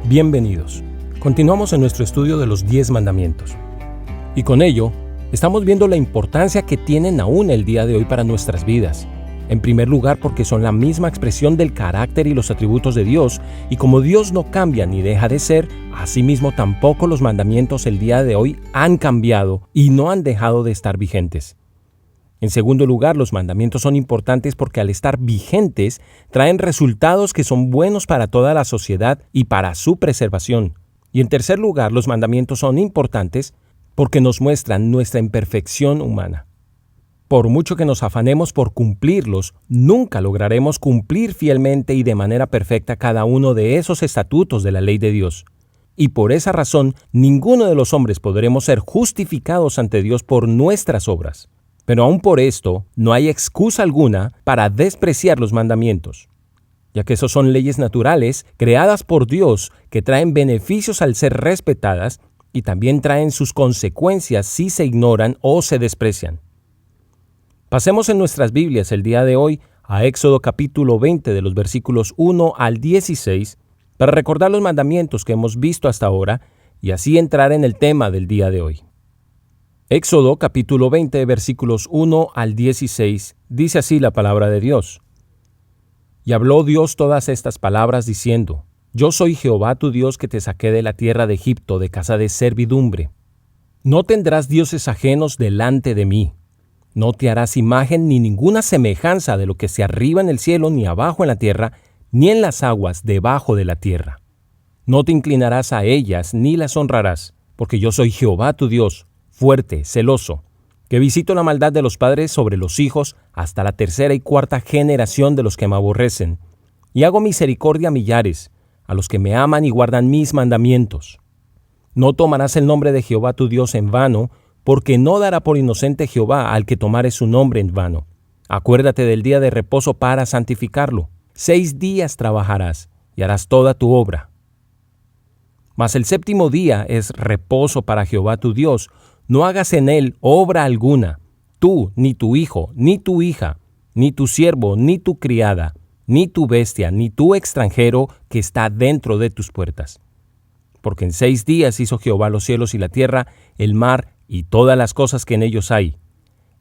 Bienvenidos. Continuamos en nuestro estudio de los 10 mandamientos. Y con ello, estamos viendo la importancia que tienen aún el día de hoy para nuestras vidas. En primer lugar, porque son la misma expresión del carácter y los atributos de Dios, y como Dios no cambia ni deja de ser, asimismo tampoco los mandamientos el día de hoy han cambiado y no han dejado de estar vigentes. En segundo lugar, los mandamientos son importantes porque al estar vigentes, traen resultados que son buenos para toda la sociedad y para su preservación. Y en tercer lugar, los mandamientos son importantes porque nos muestran nuestra imperfección humana. Por mucho que nos afanemos por cumplirlos, nunca lograremos cumplir fielmente y de manera perfecta cada uno de esos estatutos de la ley de Dios. Y por esa razón, ninguno de los hombres podremos ser justificados ante Dios por nuestras obras. Pero aún por esto, no hay excusa alguna para despreciar los mandamientos, ya que esos son leyes naturales creadas por Dios que traen beneficios al ser respetadas y también traen sus consecuencias si se ignoran o se desprecian. Pasemos en nuestras Biblias el día de hoy a Éxodo capítulo 20 de los versículos 1 al 16 para recordar los mandamientos que hemos visto hasta ahora y así entrar en el tema del día de hoy. Éxodo capítulo 20 versículos 1 al 16 dice así la palabra de Dios. Y habló Dios todas estas palabras diciendo: Yo soy Jehová tu Dios que te saqué de la tierra de Egipto, de casa de servidumbre. No tendrás dioses ajenos delante de mí. No te harás imagen ni ninguna semejanza de lo que sea arriba en el cielo, ni abajo en la tierra, ni en las aguas debajo de la tierra. No te inclinarás a ellas ni las honrarás, porque yo soy Jehová tu Dios, fuerte, celoso, que visito la maldad de los padres sobre los hijos hasta la tercera y cuarta generación de los que me aborrecen, y hago misericordia a millares, a los que me aman y guardan mis mandamientos. No tomarás el nombre de Jehová tu Dios en vano, porque no dará por inocente Jehová al que tomare su nombre en vano. Acuérdate del día de reposo para santificarlo. 6 días trabajarás y harás toda tu obra. Mas el séptimo día es reposo para Jehová tu Dios. No hagas en él obra alguna, tú, ni tu hijo, ni tu hija, ni tu siervo, ni tu criada, ni tu bestia, ni tu extranjero que está dentro de tus puertas. Porque en 6 días hizo Jehová los cielos y la tierra, el mar y todas las cosas que en ellos hay.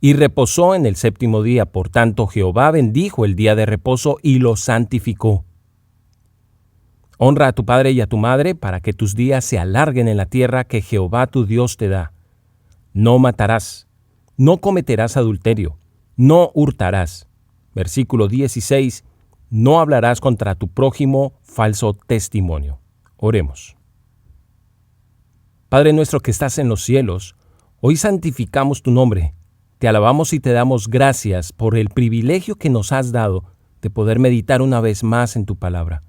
Y reposó en el séptimo día, por tanto Jehová bendijo el día de reposo y lo santificó. Honra a tu padre y a tu madre para que tus días se alarguen en la tierra que Jehová tu Dios te da. No matarás, no cometerás adulterio, no hurtarás. Versículo 16, no hablarás contra tu prójimo falso testimonio. Oremos. Padre nuestro que estás en los cielos, hoy santificamos tu nombre. Te alabamos y te damos gracias por el privilegio que nos has dado de poder meditar una vez más en tu palabra.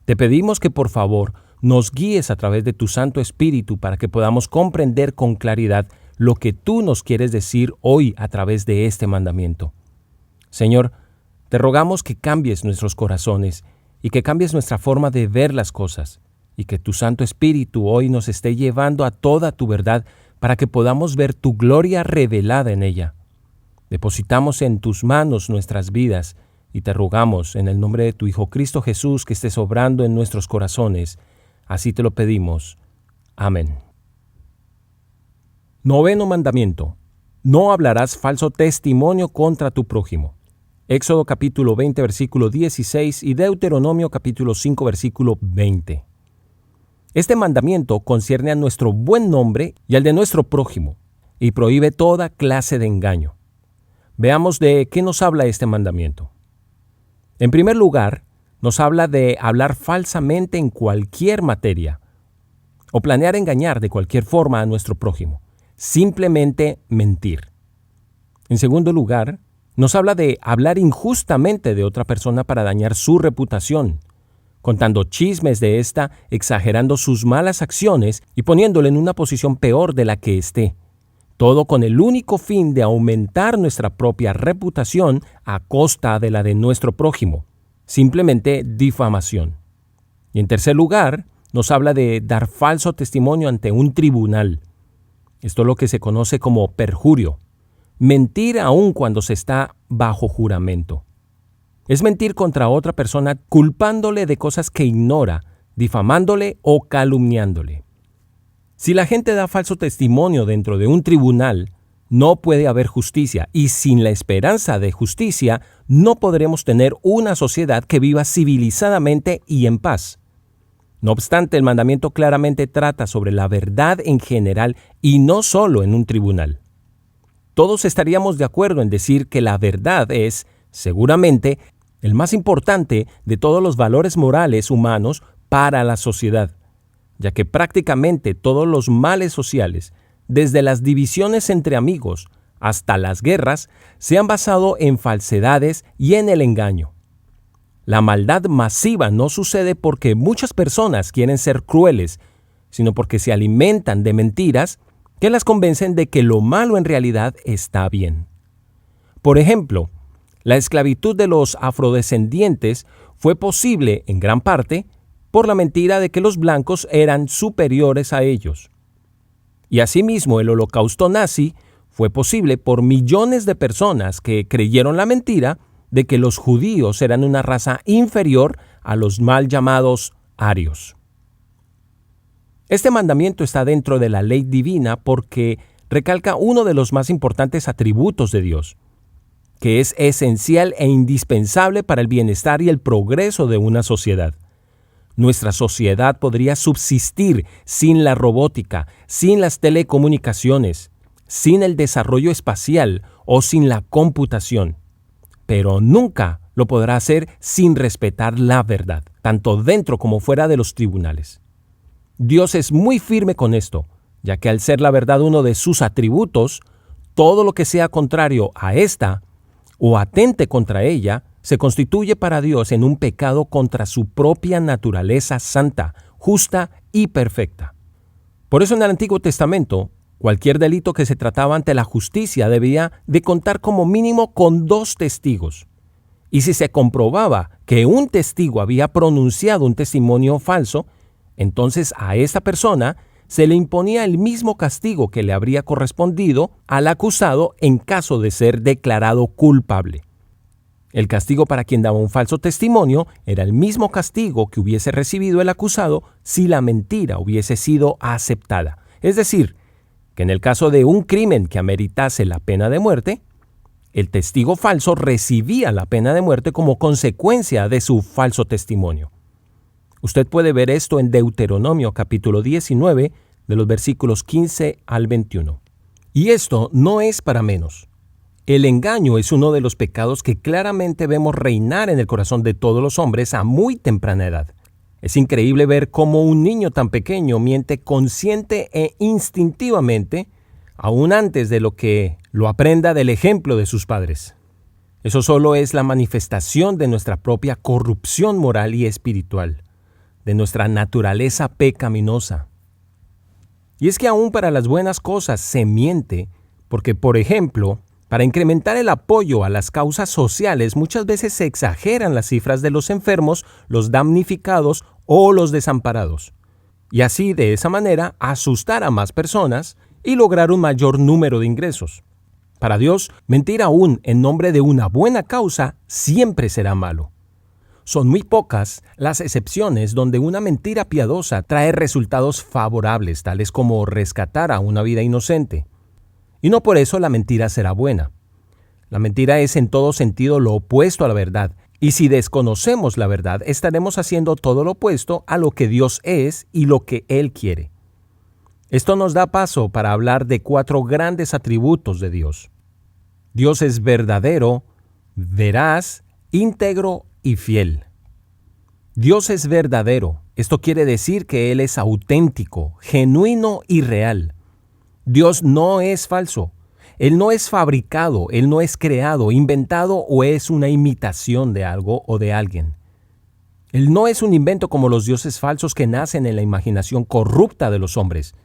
Te pedimos que por favor nos guíes a través de tu Santo Espíritu para que podamos comprender con claridad lo que tú nos quieres decir hoy a través de este mandamiento. Señor, te rogamos que cambies nuestros corazones y que cambies nuestra forma de ver las cosas y que tu Santo Espíritu hoy nos esté llevando a toda tu verdad para que podamos ver tu gloria revelada en ella. Depositamos en tus manos nuestras vidas y te rogamos en el nombre de tu Hijo Cristo Jesús que estés obrando en nuestros corazones. Así te lo pedimos. Amén. Noveno mandamiento. No hablarás falso testimonio contra tu prójimo. Éxodo capítulo 20, versículo 16 y Deuteronomio capítulo 5, versículo 20. Este mandamiento concierne a nuestro buen nombre y al de nuestro prójimo, y prohíbe toda clase de engaño. Veamos de qué nos habla este mandamiento. En primer lugar, nos habla de hablar falsamente en cualquier materia, o planear engañar de cualquier forma a nuestro prójimo. Simplemente mentir. En segundo lugar, nos habla de hablar injustamente de otra persona para dañar su reputación, contando chismes de ésta, exagerando sus malas acciones y poniéndole en una posición peor de la que esté. todo con el único fin de aumentar nuestra propia reputación a costa de la de nuestro prójimo, simplemente difamación. Y en tercer lugar, nos habla de dar falso testimonio ante un tribunal. Esto es lo que se conoce como perjurio. Mentir aun cuando se está bajo juramento. Es mentir contra otra persona culpándole de cosas que ignora, difamándole o calumniándole. Si la gente da falso testimonio dentro de un tribunal, no puede haber justicia, y sin la esperanza de justicia no podremos tener una sociedad que viva civilizadamente y en paz. No obstante, el mandamiento claramente trata sobre la verdad en general y no solo en un tribunal. Todos estaríamos de acuerdo en decir que la verdad es, seguramente, el más importante de todos los valores morales humanos para la sociedad, ya que prácticamente todos los males sociales, desde las divisiones entre amigos hasta las guerras, se han basado en falsedades y en el engaño. La maldad masiva no sucede porque muchas personas quieren ser crueles, sino porque se alimentan de mentiras que las convencen de que lo malo en realidad está bien. Por ejemplo, la esclavitud de los afrodescendientes fue posible, en gran parte, por la mentira de que los blancos eran superiores a ellos. Y asimismo, el holocausto nazi fue posible por millones de personas que creyeron la mentira de que los judíos eran una raza inferior a los mal llamados arios. Este mandamiento está dentro de la ley divina porque recalca uno de los más importantes atributos de Dios, que es esencial e indispensable para el bienestar y el progreso de una sociedad. Nuestra sociedad podría subsistir sin la robótica, sin las telecomunicaciones, sin el desarrollo espacial o sin la computación. Pero nunca lo podrá hacer sin respetar la verdad, tanto dentro como fuera de los tribunales. Dios es muy firme con esto, ya que al ser la verdad uno de sus atributos, todo lo que sea contrario a esta o atente contra ella, se constituye para Dios en un pecado contra su propia naturaleza santa, justa y perfecta. Por eso en el Antiguo Testamento, cualquier delito que se trataba ante la justicia debía de contar como mínimo con 2 testigos. Y si se comprobaba que un testigo había pronunciado un testimonio falso, entonces a esta persona se le imponía el mismo castigo que le habría correspondido al acusado en caso de ser declarado culpable. El castigo para quien daba un falso testimonio era el mismo castigo que hubiese recibido el acusado si la mentira hubiese sido aceptada. Es decir, que en el caso de un crimen que ameritase la pena de muerte, el testigo falso recibía la pena de muerte como consecuencia de su falso testimonio. Usted puede ver esto en Deuteronomio capítulo 19, de los versículos 15 al 21. Y esto no es para menos. El engaño es uno de los pecados que claramente vemos reinar en el corazón de todos los hombres a muy temprana edad. Es increíble ver cómo un niño tan pequeño miente consciente e instintivamente, aún antes de lo que lo aprenda del ejemplo de sus padres. Eso solo es la manifestación de nuestra propia corrupción moral y espiritual, de nuestra naturaleza pecaminosa. Y es que aún para las buenas cosas se miente, porque, por ejemplo, para incrementar el apoyo a las causas sociales muchas veces se exageran las cifras de los enfermos, los damnificados o los desamparados. Y así, de esa manera, asustar a más personas y lograr un mayor número de ingresos. Para Dios, mentir aún en nombre de una buena causa siempre será malo. Son muy pocas las excepciones donde una mentira piadosa trae resultados favorables, tales como rescatar a una vida inocente. Y no por eso la mentira será buena. La mentira es en todo sentido lo opuesto a la verdad, y si desconocemos la verdad, estaremos haciendo todo lo opuesto a lo que Dios es y lo que Él quiere. Esto nos da paso para hablar de 4 grandes atributos de Dios. Dios es verdadero, veraz, íntegro y fiel. Dios es verdadero. Esto quiere decir que Él es auténtico, genuino y real. Dios no es falso. Él no es fabricado, Él no es creado, inventado o es una imitación de algo o de alguien. Él no es un invento como los dioses falsos que nacen en la imaginación corrupta de los hombres.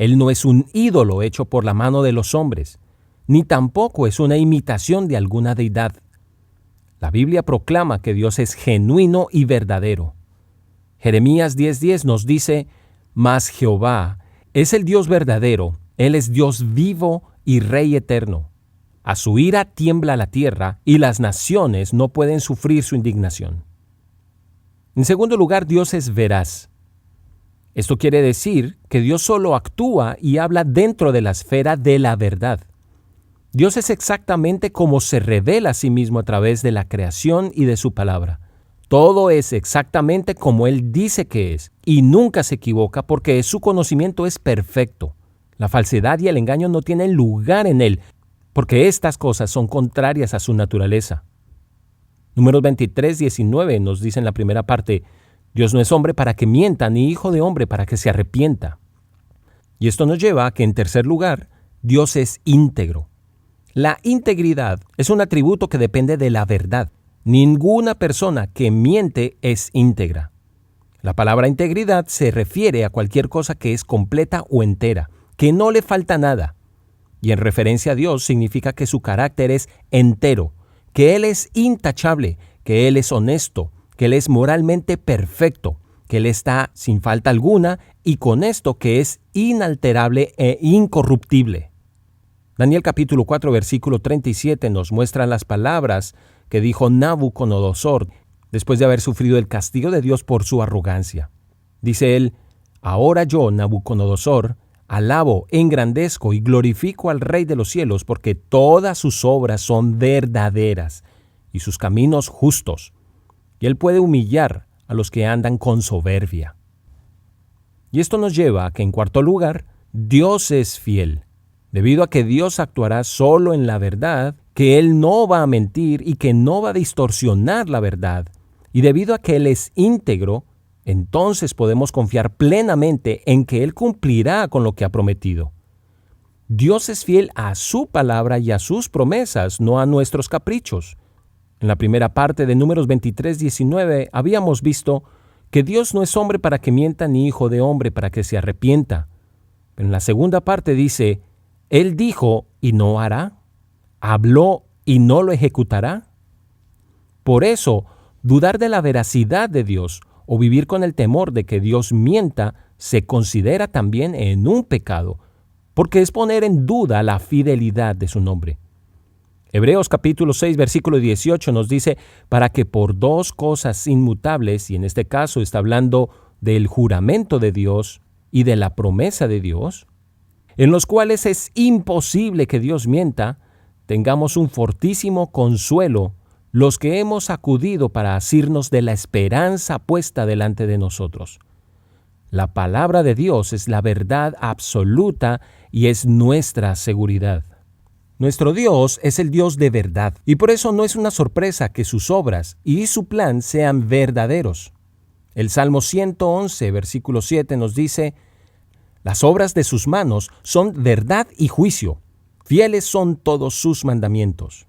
Él no es un ídolo hecho por la mano de los hombres, ni tampoco es una imitación de alguna deidad. La Biblia proclama que Dios es genuino y verdadero. Jeremías 10:10 nos dice: «Mas Jehová es el Dios verdadero, Él es Dios vivo y Rey eterno. A su ira tiembla la tierra, y las naciones no pueden sufrir su indignación». En segundo lugar, Dios es veraz. Esto quiere decir que Dios solo actúa y habla dentro de la esfera de la verdad. Dios es exactamente como se revela a sí mismo a través de la creación y de su palabra. Todo es exactamente como Él dice que es, y nunca se equivoca porque su conocimiento es perfecto. La falsedad y el engaño no tienen lugar en Él, porque estas cosas son contrarias a su naturaleza. Números 23:19 nos dice en la primera parte: Dios no es hombre para que mienta, ni hijo de hombre para que se arrepienta. Y esto nos lleva a que, en tercer lugar, Dios es íntegro. La integridad es un atributo que depende de la verdad. Ninguna persona que miente es íntegra. La palabra integridad se refiere a cualquier cosa que es completa o entera, que no le falta nada. Y en referencia a Dios significa que su carácter es entero, que Él es intachable, que Él es honesto, que Él es moralmente perfecto, que Él está sin falta alguna y con esto que es inalterable e incorruptible. Daniel capítulo 4 versículo 37 nos muestra las palabras que dijo Nabucodonosor después de haber sufrido el castigo de Dios por su arrogancia. Dice él: «Ahora yo, Nabucodonosor, alabo, engrandezco y glorifico al Rey de los cielos, porque todas sus obras son verdaderas y sus caminos justos. Y Él puede humillar a los que andan con soberbia». Y esto nos lleva a que, en cuarto lugar, Dios es fiel. Debido a que Dios actuará solo en la verdad, que Él no va a mentir y que no va a distorsionar la verdad, y debido a que Él es íntegro, entonces podemos confiar plenamente en que Él cumplirá con lo que ha prometido. Dios es fiel a su palabra y a sus promesas, no a nuestros caprichos. En la primera parte de Números 23:19 habíamos visto que Dios no es hombre para que mienta, ni hijo de hombre para que se arrepienta. Pero en la segunda parte dice: «Él dijo y no hará, habló y no lo ejecutará». Por eso, dudar de la veracidad de Dios o vivir con el temor de que Dios mienta se considera también en un pecado, porque es poner en duda la fidelidad de su nombre. Hebreos capítulo 6 versículo 18 nos dice: «Para que por dos cosas inmutables», y en este caso está hablando del juramento de Dios y de la promesa de Dios, en los cuales es imposible que Dios mienta, tengamos un fortísimo consuelo los que hemos acudido para asirnos de la esperanza puesta delante de nosotros. La palabra de Dios es la verdad absoluta y es nuestra seguridad. Nuestro Dios es el Dios de verdad, y por eso no es una sorpresa que sus obras y su plan sean verdaderos. El Salmo 111, versículo 7 nos dice: «Las obras de sus manos son verdad y juicio, fieles son todos sus mandamientos».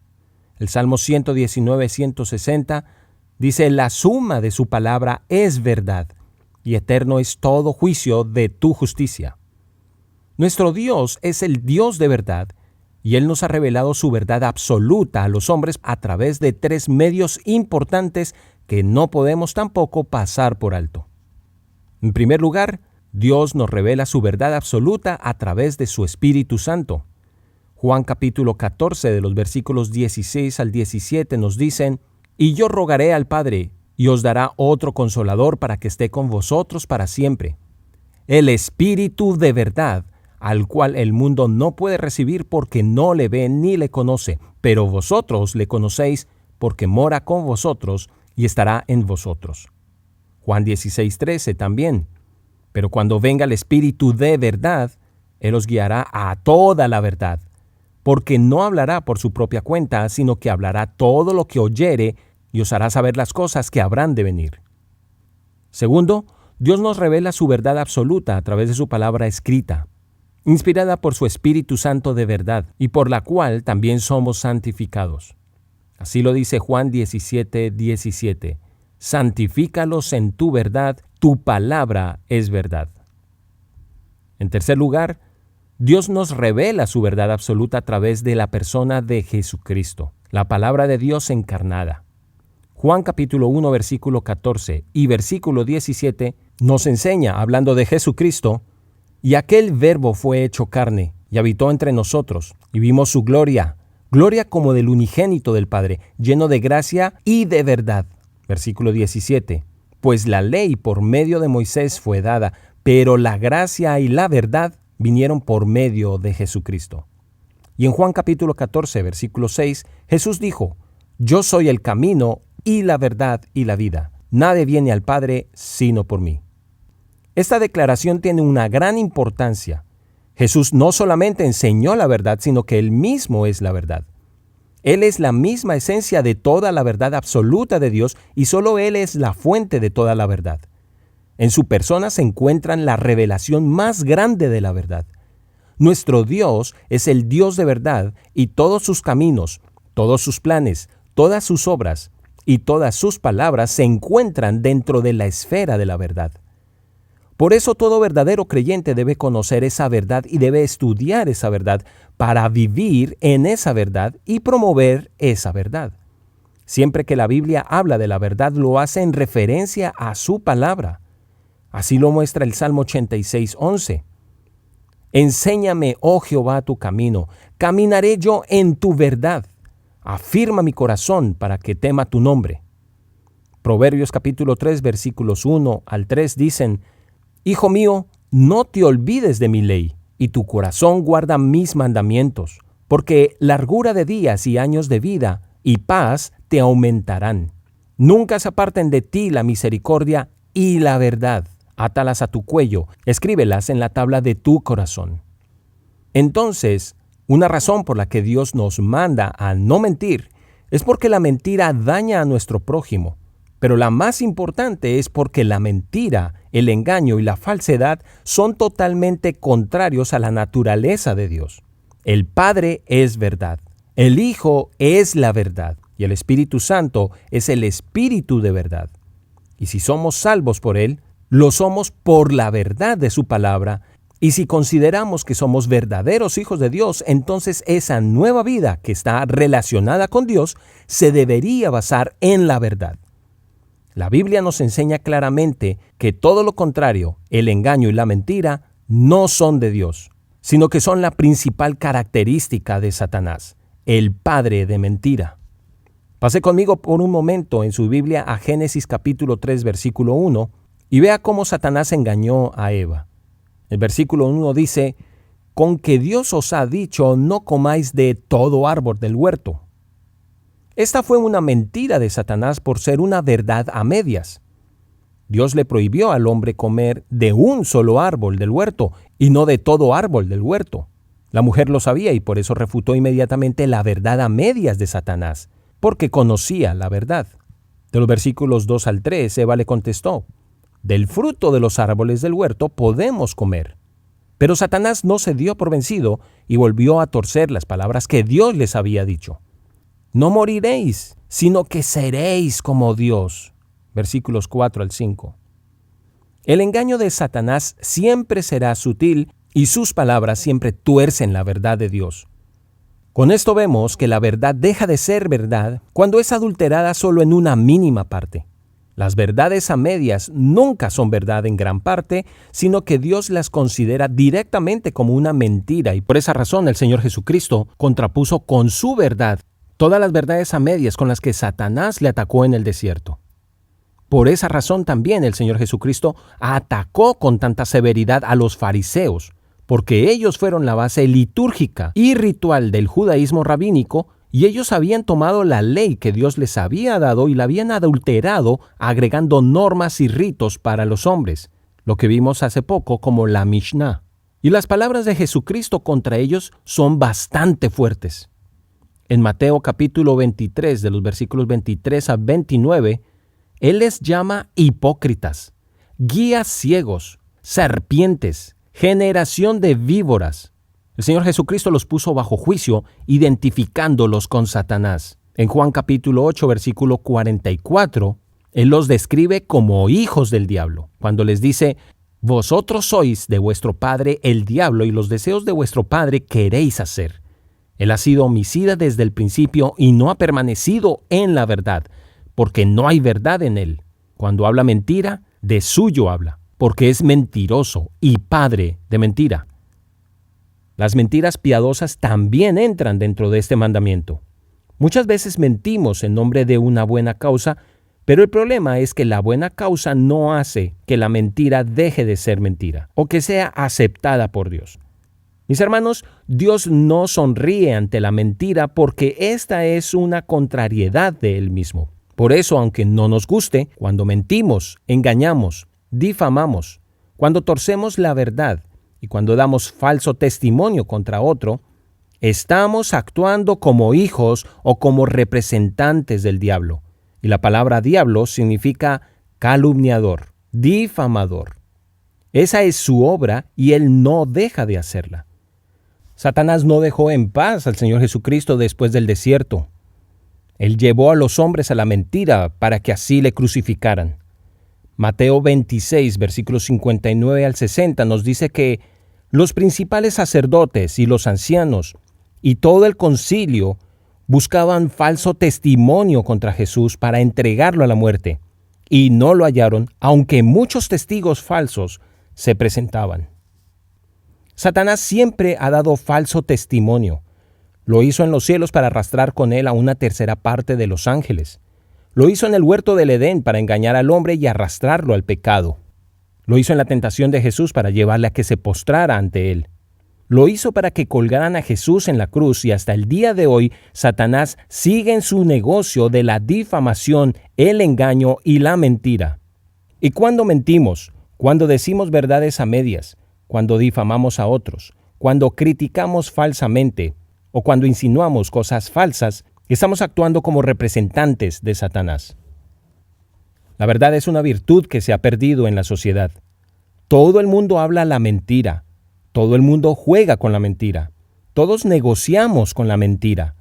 El Salmo 119, 160 dice: «La suma de su palabra es verdad, y eterno es todo juicio de tu justicia». Nuestro Dios es el Dios de verdad, y Él nos ha revelado su verdad absoluta a los hombres a través de tres medios importantes que no podemos tampoco pasar por alto. En primer lugar, Dios nos revela su verdad absoluta a través de su Espíritu Santo. Juan capítulo 14 de los versículos 16 al 17 nos dicen: «Y yo rogaré al Padre, y os dará otro Consolador para que esté con vosotros para siempre, el Espíritu de verdad, al cual el mundo no puede recibir porque no le ve ni le conoce, pero vosotros le conocéis porque mora con vosotros y estará en vosotros». Juan 16:13 también: «Pero cuando venga el Espíritu de verdad, Él os guiará a toda la verdad, porque no hablará por su propia cuenta, sino que hablará todo lo que oyere y os hará saber las cosas que habrán de venir». Segundo, Dios nos revela su verdad absoluta a través de su palabra escrita, inspirada por su Espíritu Santo de verdad, y por la cual también somos santificados. Así lo dice Juan 17:17: «Santifícalos en tu verdad, tu palabra es verdad». En tercer lugar, Dios nos revela su verdad absoluta a través de la persona de Jesucristo, la palabra de Dios encarnada. Juan capítulo 1, versículo 14 y versículo 17 nos enseña, hablando de Jesucristo, y aquel verbo fue hecho carne y habitó entre nosotros, y vimos su gloria, gloria como del unigénito del Padre, lleno de gracia y de verdad. Versículo 17, pues la ley por medio de Moisés fue dada, pero la gracia y la verdad vinieron por medio de Jesucristo. Y en Juan capítulo 14, versículo 6, Jesús dijo, yo soy el camino y la verdad y la vida. Nadie viene al Padre sino por mí. Esta declaración tiene una gran importancia. Jesús no solamente enseñó la verdad, sino que Él mismo es la verdad. Él es la misma esencia de toda la verdad absoluta de Dios y solo Él es la fuente de toda la verdad. En su persona se encuentra la revelación más grande de la verdad. Nuestro Dios es el Dios de verdad y todos sus caminos, todos sus planes, todas sus obras y todas sus palabras se encuentran dentro de la esfera de la verdad. Por eso todo verdadero creyente debe conocer esa verdad y debe estudiar esa verdad para vivir en esa verdad y promover esa verdad. Siempre que la Biblia habla de la verdad, lo hace en referencia a su palabra. Así lo muestra el Salmo 86, 11. Enséñame, oh Jehová, tu camino, caminaré yo en tu verdad. Afirma mi corazón para que tema tu nombre. Proverbios capítulo 3, versículos 1 al 3 dicen, Hijo mío, no te olvides de mi ley, y tu corazón guarda mis mandamientos, porque largura de días y años de vida y paz te aumentarán. Nunca se aparten de ti la misericordia y la verdad. Átalas a tu cuello, escríbelas en la tabla de tu corazón. Entonces, una razón por la que Dios nos manda a no mentir es porque la mentira daña a nuestro prójimo. Pero la más importante es porque la mentira, el engaño y la falsedad son totalmente contrarios a la naturaleza de Dios. El Padre es verdad, el Hijo es la verdad y el Espíritu Santo es el Espíritu de verdad. Y si somos salvos por Él, lo somos por la verdad de su palabra. Y si consideramos que somos verdaderos hijos de Dios, entonces esa nueva vida que está relacionada con Dios se debería basar en la verdad. La Biblia nos enseña claramente que todo lo contrario, el engaño y la mentira, no son de Dios, sino que son la principal característica de Satanás, el padre de mentira. Pase conmigo por un momento en su Biblia a Génesis capítulo 3, versículo 1, y vea cómo Satanás engañó a Eva. El versículo 1 dice, con que Dios os ha dicho, no comáis de todo árbol del huerto. Esta fue una mentira de Satanás por ser una verdad a medias. Dios le prohibió al hombre comer de un solo árbol del huerto y no de todo árbol del huerto. La mujer lo sabía y por eso refutó inmediatamente la verdad a medias de Satanás, porque conocía la verdad. De los versículos 2 al 3, Eva le contestó, del fruto de los árboles del huerto podemos comer. Pero Satanás no se dio por vencido y volvió a torcer las palabras que Dios les había dicho. No moriréis, sino que seréis como Dios. Versículos 4 al 5. El engaño de Satanás siempre será sutil y sus palabras siempre tuercen la verdad de Dios. Con esto vemos que la verdad deja de ser verdad cuando es adulterada solo en una mínima parte. Las verdades a medias nunca son verdad en gran parte, sino que Dios las considera directamente como una mentira y por esa razón el Señor Jesucristo contrapuso con su verdad todas las verdades a medias con las que Satanás le atacó en el desierto. Por esa razón también el Señor Jesucristo atacó con tanta severidad a los fariseos, porque ellos fueron la base litúrgica y ritual del judaísmo rabínico y ellos habían tomado la ley que Dios les había dado y la habían adulterado agregando normas y ritos para los hombres, lo que vimos hace poco como la Mishnah. Y las palabras de Jesucristo contra ellos son bastante fuertes. En Mateo capítulo 23, de los versículos 23 a 29, Él les llama hipócritas, guías ciegos, serpientes, generación de víboras. El Señor Jesucristo los puso bajo juicio, identificándolos con Satanás. En Juan capítulo 8, versículo 44, Él los describe como hijos del diablo, cuando les dice, Vosotros sois de vuestro padre el diablo, y los deseos de vuestro padre queréis hacer. Él ha sido homicida desde el principio y no ha permanecido en la verdad, porque no hay verdad en él. Cuando habla mentira, de suyo habla, porque es mentiroso y padre de mentira. Las mentiras piadosas también entran dentro de este mandamiento. Muchas veces mentimos en nombre de una buena causa, pero el problema es que la buena causa no hace que la mentira deje de ser mentira o que sea aceptada por Dios. Mis hermanos, Dios no sonríe ante la mentira porque esta es una contrariedad de Él mismo. Por eso, aunque no nos guste, cuando mentimos, engañamos, difamamos, cuando torcemos la verdad y cuando damos falso testimonio contra otro, estamos actuando como hijos o como representantes del diablo. Y la palabra diablo significa calumniador, difamador. Esa es su obra y él no deja de hacerla. Satanás no dejó en paz al Señor Jesucristo después del desierto. Él llevó a los hombres a la mentira para que así le crucificaran. Mateo 26, versículos 59 al 60 nos dice que los principales sacerdotes y los ancianos y todo el concilio buscaban falso testimonio contra Jesús para entregarlo a la muerte, y no lo hallaron, aunque muchos testigos falsos se presentaban. Satanás siempre ha dado falso testimonio. Lo hizo en los cielos para arrastrar con él a una tercera parte de los ángeles. Lo hizo en el huerto del Edén para engañar al hombre y arrastrarlo al pecado. Lo hizo en la tentación de Jesús para llevarle a que se postrara ante él. Lo hizo para que colgaran a Jesús en la cruz, y hasta el día de hoy Satanás sigue en su negocio de la difamación, el engaño y la mentira. Y cuando mentimos, cuando decimos verdades a medias, cuando difamamos a otros, cuando criticamos falsamente o cuando insinuamos cosas falsas, estamos actuando como representantes de Satanás. La verdad es una virtud que se ha perdido en la sociedad. Todo el mundo habla la mentira. Todo el mundo juega con la mentira. Todos negociamos con la mentira.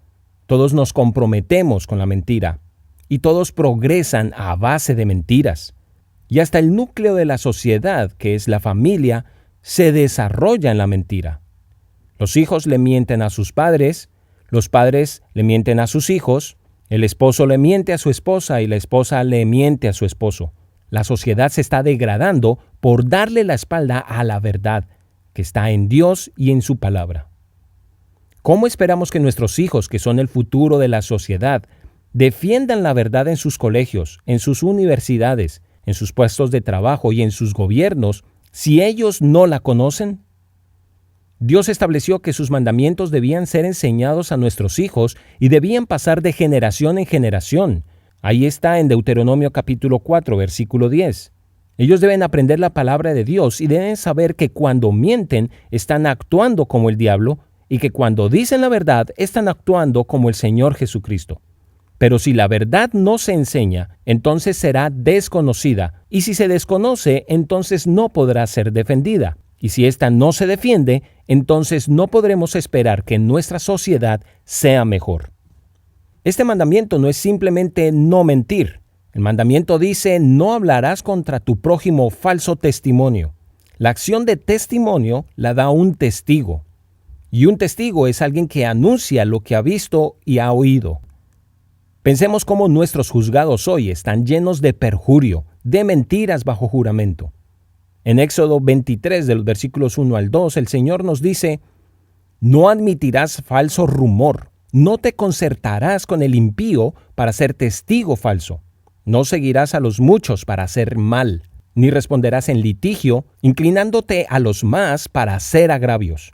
Todos nos comprometemos con la mentira. Y todos progresan a base de mentiras. Y hasta el núcleo de la sociedad, que es la familia, se desarrolla en la mentira. Los hijos le mienten a sus padres, los padres le mienten a sus hijos, el esposo le miente a su esposa y la esposa le miente a su esposo. La sociedad se está degradando por darle la espalda a la verdad, que está en Dios y en su palabra. ¿Cómo esperamos que nuestros hijos, que son el futuro de la sociedad, defiendan la verdad en sus colegios, en sus universidades, en sus puestos de trabajo y en sus gobiernos, si ellos no la conocen? Dios estableció que sus mandamientos debían ser enseñados a nuestros hijos y debían pasar de generación en generación. Ahí está en Deuteronomio capítulo 4, versículo 10. Ellos deben aprender la palabra de Dios y deben saber que cuando mienten están actuando como el diablo y que cuando dicen la verdad están actuando como el Señor Jesucristo. Pero si la verdad no se enseña, entonces será desconocida, y si se desconoce, entonces no podrá ser defendida. Y si ésta no se defiende, entonces no podremos esperar que nuestra sociedad sea mejor. Este mandamiento no es simplemente no mentir. El mandamiento dice: no hablarás contra tu prójimo falso testimonio. La acción de testimonio la da un testigo. Y un testigo es alguien que anuncia lo que ha visto y ha oído. Pensemos cómo nuestros juzgados hoy están llenos de perjurio, de mentiras bajo juramento. En Éxodo 23, de los versículos 1 al 2, el Señor nos dice: no admitirás falso rumor, no te concertarás con el impío para ser testigo falso, no seguirás a los muchos para hacer mal, ni responderás en litigio, inclinándote a los más para hacer agravios.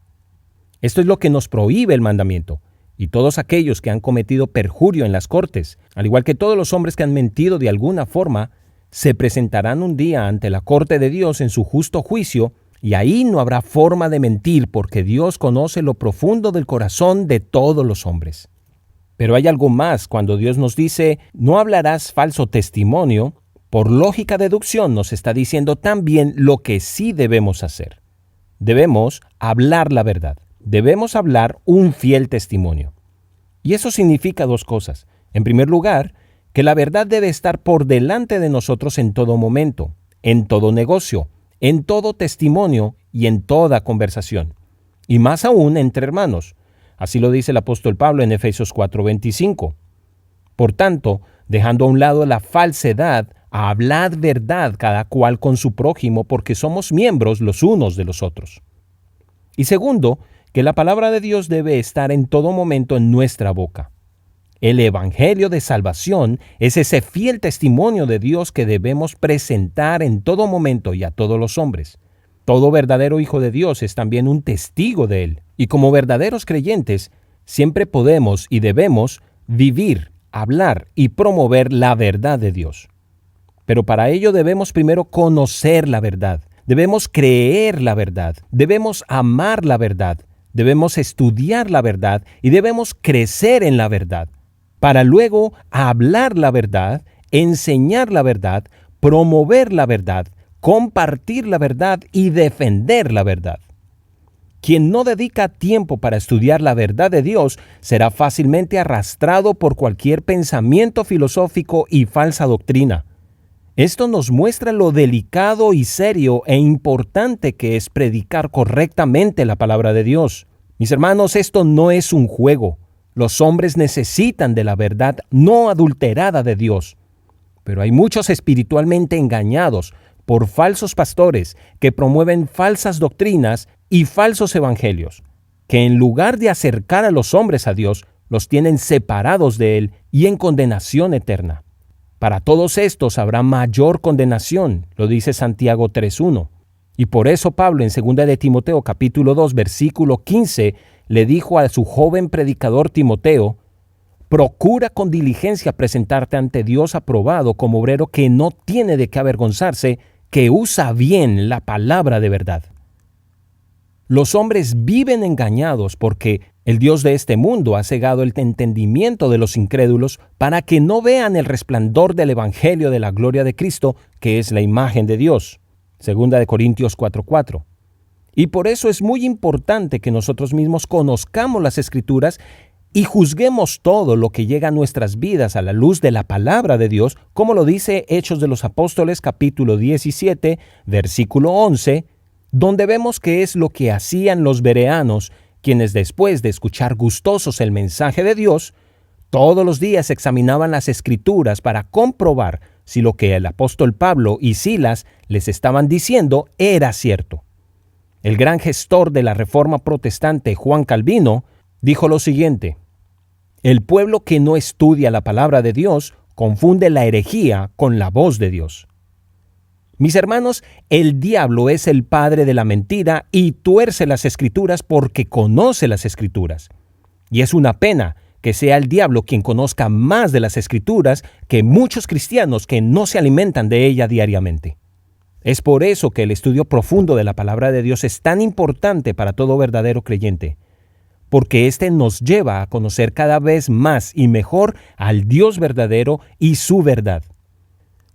Esto es lo que nos prohíbe el mandamiento. Y todos aquellos que han cometido perjurio en las cortes, al igual que todos los hombres que han mentido de alguna forma, se presentarán un día ante la corte de Dios en su justo juicio, y ahí no habrá forma de mentir porque Dios conoce lo profundo del corazón de todos los hombres. Pero hay algo más. Cuando Dios nos dice: no hablarás falso testimonio, por lógica deducción nos está diciendo también lo que sí debemos hacer. Debemos hablar la verdad. Debemos hablar un fiel testimonio. Y eso significa dos cosas. En primer lugar, que la verdad debe estar por delante de nosotros en todo momento, en todo negocio, en todo testimonio y en toda conversación, y más aún entre hermanos. Así lo dice el apóstol Pablo en Efesios 4:25. Por tanto, dejando a un lado la falsedad, hablad verdad cada cual con su prójimo, porque somos miembros los unos de los otros. Y segundo, que la palabra de Dios debe estar en todo momento en nuestra boca. El Evangelio de salvación es ese fiel testimonio de Dios que debemos presentar en todo momento y a todos los hombres. Todo verdadero hijo de Dios es también un testigo de Él. Y como verdaderos creyentes, siempre podemos y debemos vivir, hablar y promover la verdad de Dios. Pero para ello debemos primero conocer la verdad, debemos creer la verdad, debemos amar la verdad, debemos estudiar la verdad y debemos crecer en la verdad, para luego hablar la verdad, enseñar la verdad, promover la verdad, compartir la verdad y defender la verdad. Quien no dedica tiempo para estudiar la verdad de Dios será fácilmente arrastrado por cualquier pensamiento filosófico y falsa doctrina. Esto nos muestra lo delicado y serio e importante que es predicar correctamente la palabra de Dios. Mis hermanos, esto no es un juego. Los hombres necesitan de la verdad no adulterada de Dios. Pero hay muchos espiritualmente engañados por falsos pastores que promueven falsas doctrinas y falsos evangelios, que en lugar de acercar a los hombres a Dios, los tienen separados de Él y en condenación eterna. Para todos estos habrá mayor condenación, lo dice Santiago 3:1. Y por eso Pablo en 2 de Timoteo capítulo 2 versículo 15 le dijo a su joven predicador Timoteo: procura con diligencia presentarte ante Dios aprobado como obrero que no tiene de qué avergonzarse, que usa bien la palabra de verdad. Los hombres viven engañados porque el Dios de este mundo ha cegado el entendimiento de los incrédulos para que no vean el resplandor del Evangelio de la gloria de Cristo, que es la imagen de Dios. 2 de Corintios 4:4. Y por eso es muy importante que nosotros mismos conozcamos las Escrituras y juzguemos todo lo que llega a nuestras vidas a la luz de la palabra de Dios, como lo dice Hechos de los Apóstoles capítulo 17, versículo 11, donde vemos que es lo que hacían los bereanos, quienes después de escuchar gustosos el mensaje de Dios, todos los días examinaban las Escrituras para comprobar si lo que el apóstol Pablo y Silas les estaban diciendo era cierto. El gran gestor de la Reforma Protestante, Juan Calvino, dijo lo siguiente: el pueblo que no estudia la palabra de Dios confunde la herejía con la voz de Dios. Mis hermanos, el diablo es el padre de la mentira y tuerce las Escrituras porque conoce las Escrituras. Y es una pena que sea el diablo quien conozca más de las Escrituras que muchos cristianos que no se alimentan de ella diariamente. Es por eso que el estudio profundo de la palabra de Dios es tan importante para todo verdadero creyente, porque éste nos lleva a conocer cada vez más y mejor al Dios verdadero y su verdad.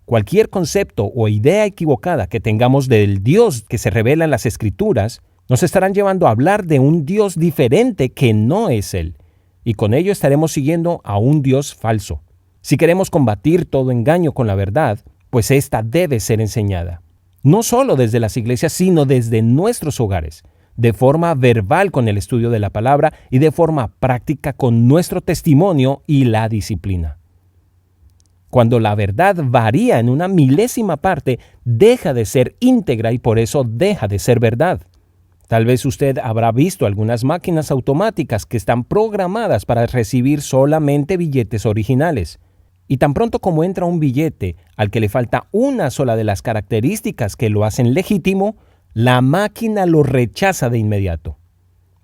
Cualquier concepto o idea equivocada que tengamos del Dios que se revela en las Escrituras nos estarán llevando a hablar de un Dios diferente que no es Él, y con ello estaremos siguiendo a un Dios falso. Si queremos combatir todo engaño con la verdad, pues ésta debe ser enseñada, no solo desde las iglesias, sino desde nuestros hogares, de forma verbal con el estudio de la palabra y de forma práctica con nuestro testimonio y la disciplina. Cuando la verdad varía en una milésima parte, deja de ser íntegra y por eso deja de ser verdad. Tal vez usted habrá visto algunas máquinas automáticas que están programadas para recibir solamente billetes originales. Y tan pronto como entra un billete al que le falta una sola de las características que lo hacen legítimo, la máquina lo rechaza de inmediato.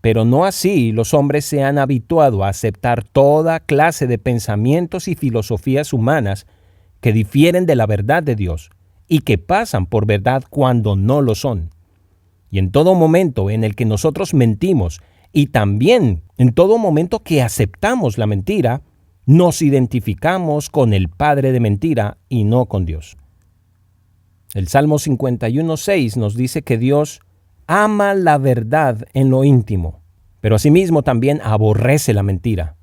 Pero no así los hombres se han habituado a aceptar toda clase de pensamientos y filosofías humanas que difieren de la verdad de Dios y que pasan por verdad cuando no lo son. Y en todo momento en el que nosotros mentimos y también en todo momento que aceptamos la mentira, nos identificamos con el padre de mentira y no con Dios. El Salmo 51:6 nos dice que Dios ama la verdad en lo íntimo, pero asimismo también aborrece la mentira.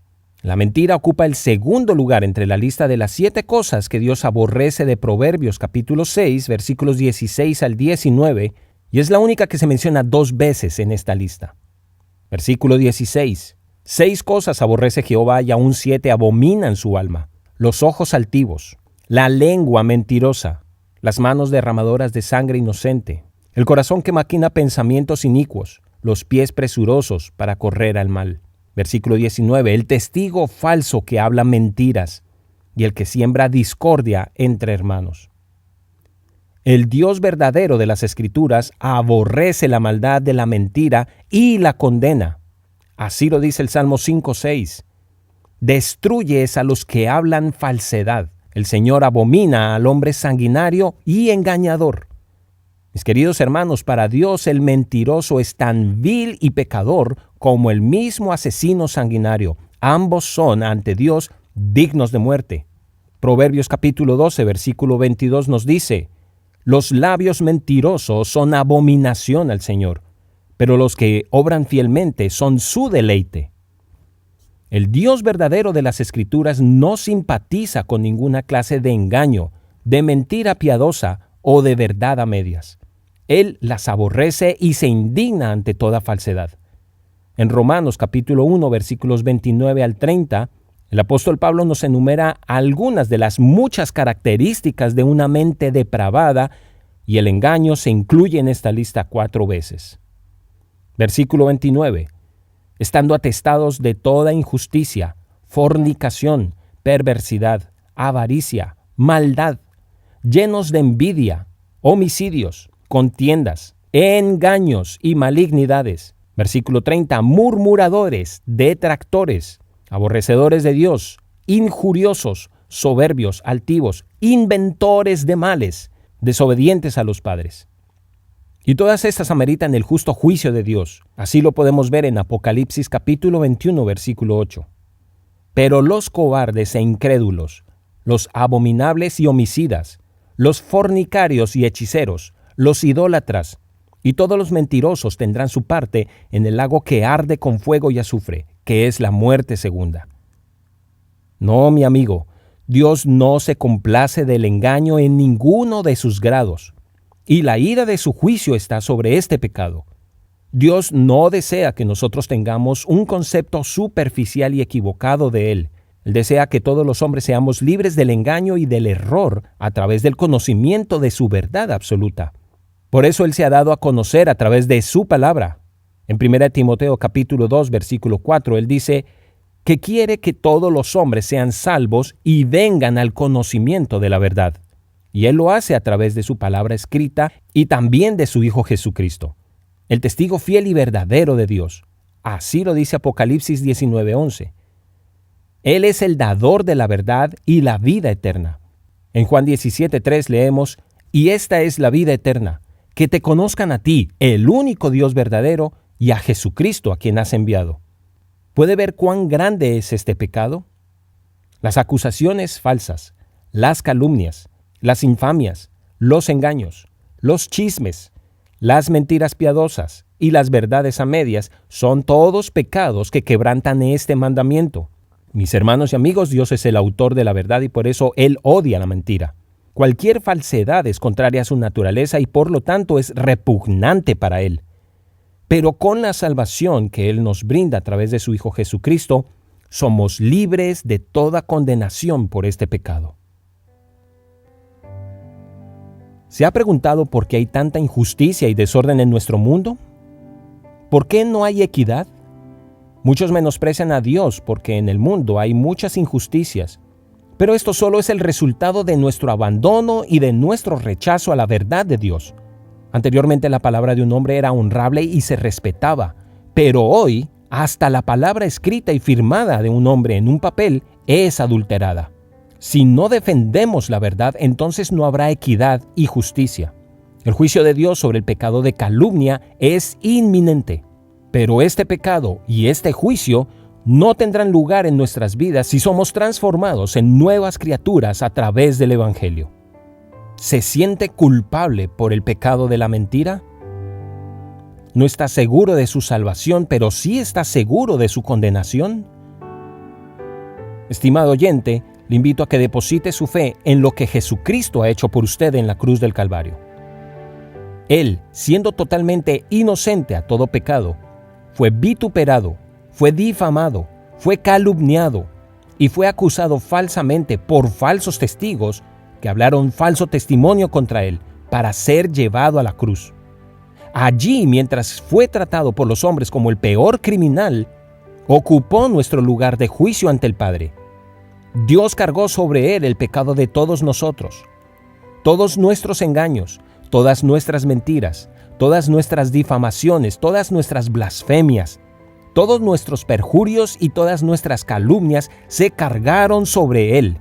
La mentira ocupa el segundo lugar entre la lista de las 7 cosas que Dios aborrece de Proverbios capítulo 6, versículos 16 al 19, y es la única que se menciona 2 veces en esta lista. Versículo 16. 6 cosas aborrece Jehová y aún 7 abominan su alma: los ojos altivos, la lengua mentirosa, las manos derramadoras de sangre inocente, el corazón que maquina pensamientos inicuos, los pies presurosos para correr al mal. Versículo 19, el testigo falso que habla mentiras y el que siembra discordia entre hermanos. El Dios verdadero de las Escrituras aborrece la maldad de la mentira y la condena. Así lo dice el Salmo 5:6. Destruyes a los que hablan falsedad. El Señor abomina al hombre sanguinario y engañador. Mis queridos hermanos, para Dios el mentiroso es tan vil y pecador como el mismo asesino sanguinario. Ambos son ante Dios dignos de muerte. Proverbios capítulo 12, versículo 22 nos dice: los labios mentirosos son abominación al Señor, pero los que obran fielmente son su deleite. El Dios verdadero de las Escrituras no simpatiza con ninguna clase de engaño, de mentira piadosa o de verdad a medias. Él las aborrece y se indigna ante toda falsedad. En Romanos capítulo 1, versículos 29 al 30, el apóstol Pablo nos enumera algunas de las muchas características de una mente depravada, y el engaño se incluye en esta lista 4 veces. Versículo 29. Estando atestados de toda injusticia, fornicación, perversidad, avaricia, maldad, llenos de envidia, homicidios, contiendas, engaños y malignidades. Versículo 30. Murmuradores, detractores, aborrecedores de Dios, injuriosos, soberbios, altivos, inventores de males, desobedientes a los padres. Y todas estas ameritan el justo juicio de Dios. Así lo podemos ver en Apocalipsis capítulo 21, versículo 8. Pero los cobardes e incrédulos, los abominables y homicidas, los fornicarios y hechiceros, los idólatras y todos los mentirosos tendrán su parte en el lago que arde con fuego y azufre, que es la muerte segunda. No, mi amigo, Dios no se complace del engaño en ninguno de sus grados, y la ira de su juicio está sobre este pecado. Dios no desea que nosotros tengamos un concepto superficial y equivocado de Él. Él desea que todos los hombres seamos libres del engaño y del error a través del conocimiento de su verdad absoluta. Por eso Él se ha dado a conocer a través de su palabra. En 1 Timoteo capítulo 2, versículo 4, Él dice que quiere que todos los hombres sean salvos y vengan al conocimiento de la verdad. Y Él lo hace a través de su palabra escrita y también de su Hijo Jesucristo, el testigo fiel y verdadero de Dios. Así lo dice Apocalipsis 19:11. Él es el dador de la verdad y la vida eterna. En Juan 17:3 leemos: y esta es la vida eterna, que te conozcan a ti, el único Dios verdadero, y a Jesucristo a quien has enviado. ¿Puede ver cuán grande es este pecado? Las acusaciones falsas, las calumnias, las infamias, los engaños, los chismes, las mentiras piadosas y las verdades a medias son todos pecados que quebrantan este mandamiento. Mis hermanos y amigos, Dios es el autor de la verdad y por eso Él odia la mentira. Cualquier falsedad es contraria a su naturaleza y por lo tanto es repugnante para Él. Pero con la salvación que Él nos brinda a través de su Hijo Jesucristo, somos libres de toda condenación por este pecado. ¿Se ha preguntado por qué hay tanta injusticia y desorden en nuestro mundo? ¿Por qué no hay equidad? Muchos menosprecian a Dios porque en el mundo hay muchas injusticias, pero esto solo es el resultado de nuestro abandono y de nuestro rechazo a la verdad de Dios. Anteriormente la palabra de un hombre era honrable y se respetaba, pero hoy hasta la palabra escrita y firmada de un hombre en un papel es adulterada. Si no defendemos la verdad, entonces no habrá equidad y justicia. El juicio de Dios sobre el pecado de calumnia es inminente, pero este pecado y este juicio no tendrán lugar en nuestras vidas si somos transformados en nuevas criaturas a través del Evangelio. ¿Se siente culpable por el pecado de la mentira? ¿No está seguro de su salvación, pero sí está seguro de su condenación? Estimado oyente, le invito a que deposite su fe en lo que Jesucristo ha hecho por usted en la cruz del Calvario. Él, siendo totalmente inocente a todo pecado, fue vituperado, fue difamado, fue calumniado y fue acusado falsamente por falsos testigos que hablaron falso testimonio contra él para ser llevado a la cruz. Allí, mientras fue tratado por los hombres como el peor criminal, ocupó nuestro lugar de juicio ante el Padre. Dios cargó sobre él el pecado de todos nosotros. Todos nuestros engaños, todas nuestras mentiras, todas nuestras difamaciones, todas nuestras blasfemias, todos nuestros perjurios y todas nuestras calumnias se cargaron sobre él.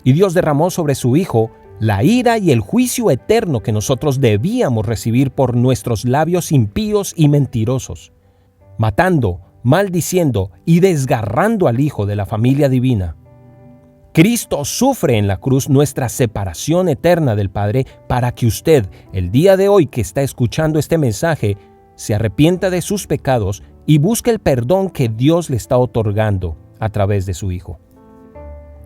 Y Dios derramó sobre su Hijo la ira y el juicio eterno que nosotros debíamos recibir por nuestros labios impíos y mentirosos, matando, maldiciendo y desgarrando al Hijo de la familia divina. Cristo sufre en la cruz nuestra separación eterna del Padre para que usted, el día de hoy que está escuchando este mensaje, se arrepienta de sus pecados y busque el perdón que Dios le está otorgando a través de su Hijo.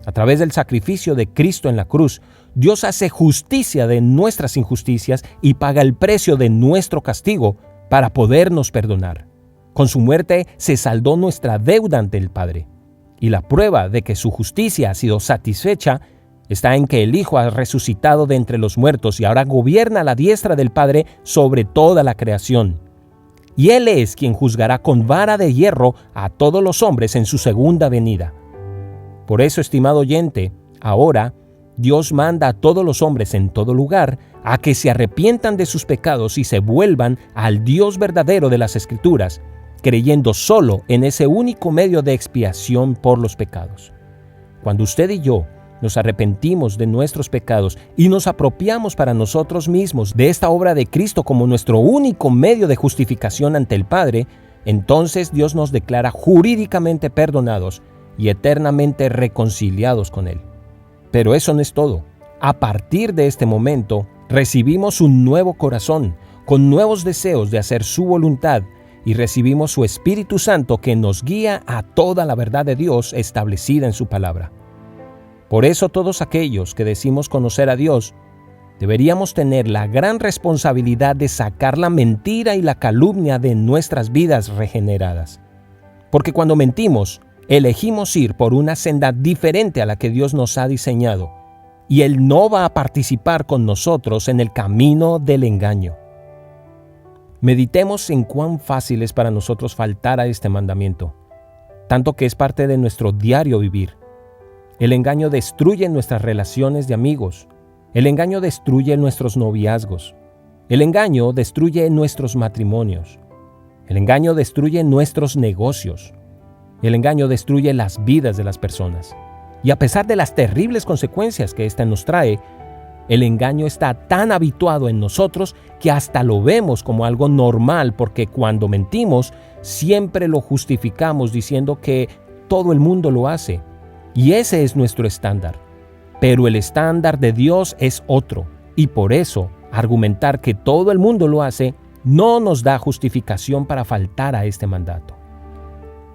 A través del sacrificio de Cristo en la cruz, Dios hace justicia de nuestras injusticias y paga el precio de nuestro castigo para podernos perdonar. Con su muerte se saldó nuestra deuda ante el Padre. Y la prueba de que su justicia ha sido satisfecha está en que el Hijo ha resucitado de entre los muertos y ahora gobierna a la diestra del Padre sobre toda la creación. Y Él es quien juzgará con vara de hierro a todos los hombres en su segunda venida. Por eso, estimado oyente, ahora Dios manda a todos los hombres en todo lugar a que se arrepientan de sus pecados y se vuelvan al Dios verdadero de las Escrituras, creyendo solo en ese único medio de expiación por los pecados. Cuando usted y yo nos arrepentimos de nuestros pecados y nos apropiamos para nosotros mismos de esta obra de Cristo como nuestro único medio de justificación ante el Padre, entonces Dios nos declara jurídicamente perdonados y eternamente reconciliados con Él. Pero eso no es todo. A partir de este momento, recibimos un nuevo corazón, con nuevos deseos de hacer su voluntad, y recibimos su Espíritu Santo que nos guía a toda la verdad de Dios establecida en su palabra. Por eso todos aquellos que decimos conocer a Dios, deberíamos tener la gran responsabilidad de sacar la mentira y la calumnia de nuestras vidas regeneradas. Porque cuando mentimos, elegimos ir por una senda diferente a la que Dios nos ha diseñado, y Él no va a participar con nosotros en el camino del engaño. Meditemos en cuán fácil es para nosotros faltar a este mandamiento, tanto que es parte de nuestro diario vivir. El engaño destruye nuestras relaciones de amigos. El engaño destruye nuestros noviazgos. El engaño destruye nuestros matrimonios. El engaño destruye nuestros negocios. El engaño destruye las vidas de las personas. Y a pesar de las terribles consecuencias que ésta nos trae, el engaño está tan habituado en nosotros que hasta lo vemos como algo normal, porque cuando mentimos siempre lo justificamos diciendo que todo el mundo lo hace. Y ese es nuestro estándar. Pero el estándar de Dios es otro. Y por eso, argumentar que todo el mundo lo hace no nos da justificación para faltar a este mandato.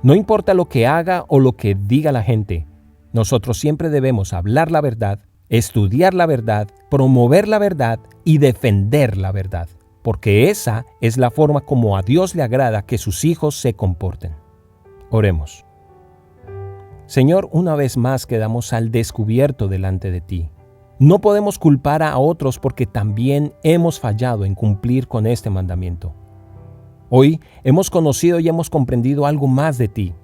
No importa lo que haga o lo que diga la gente, nosotros siempre debemos hablar la verdad, estudiar la verdad, promover la verdad y defender la verdad, porque esa es la forma como a Dios le agrada que sus hijos se comporten. Oremos. Señor, una vez más quedamos al descubierto delante de ti. No podemos culpar a otros porque también hemos fallado en cumplir con este mandamiento. Hoy hemos conocido y hemos comprendido algo más de ti,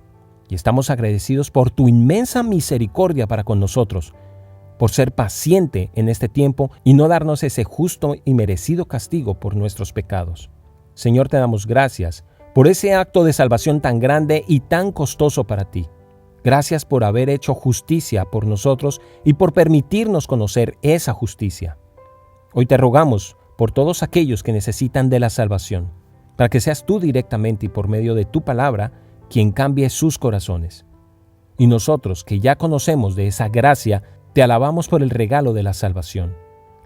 y estamos agradecidos por tu inmensa misericordia para con nosotros, por ser paciente en este tiempo y no darnos ese justo y merecido castigo por nuestros pecados. Señor, te damos gracias por ese acto de salvación tan grande y tan costoso para ti. Gracias por haber hecho justicia por nosotros y por permitirnos conocer esa justicia. Hoy te rogamos por todos aquellos que necesitan de la salvación, para que seas tú directamente y por medio de tu palabra quien cambie sus corazones. Y nosotros, que ya conocemos de esa gracia, te alabamos por el regalo de la salvación,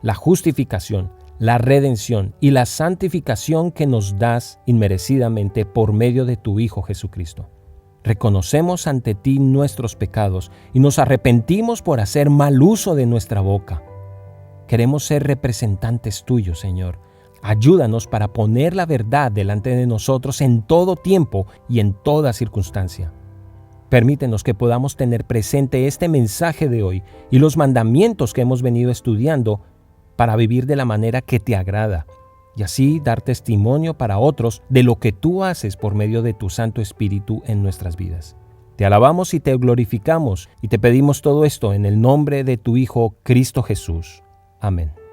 la justificación, la redención y la santificación que nos das inmerecidamente por medio de tu Hijo Jesucristo. Reconocemos ante ti nuestros pecados y nos arrepentimos por hacer mal uso de nuestra boca. Queremos ser representantes tuyos, Señor. Ayúdanos para poner la verdad delante de nosotros en todo tiempo y en toda circunstancia. Permítenos que podamos tener presente este mensaje de hoy y los mandamientos que hemos venido estudiando para vivir de la manera que te agrada y así dar testimonio para otros de lo que tú haces por medio de tu Santo Espíritu en nuestras vidas. Te alabamos y te glorificamos y te pedimos todo esto en el nombre de tu Hijo Cristo Jesús. Amén.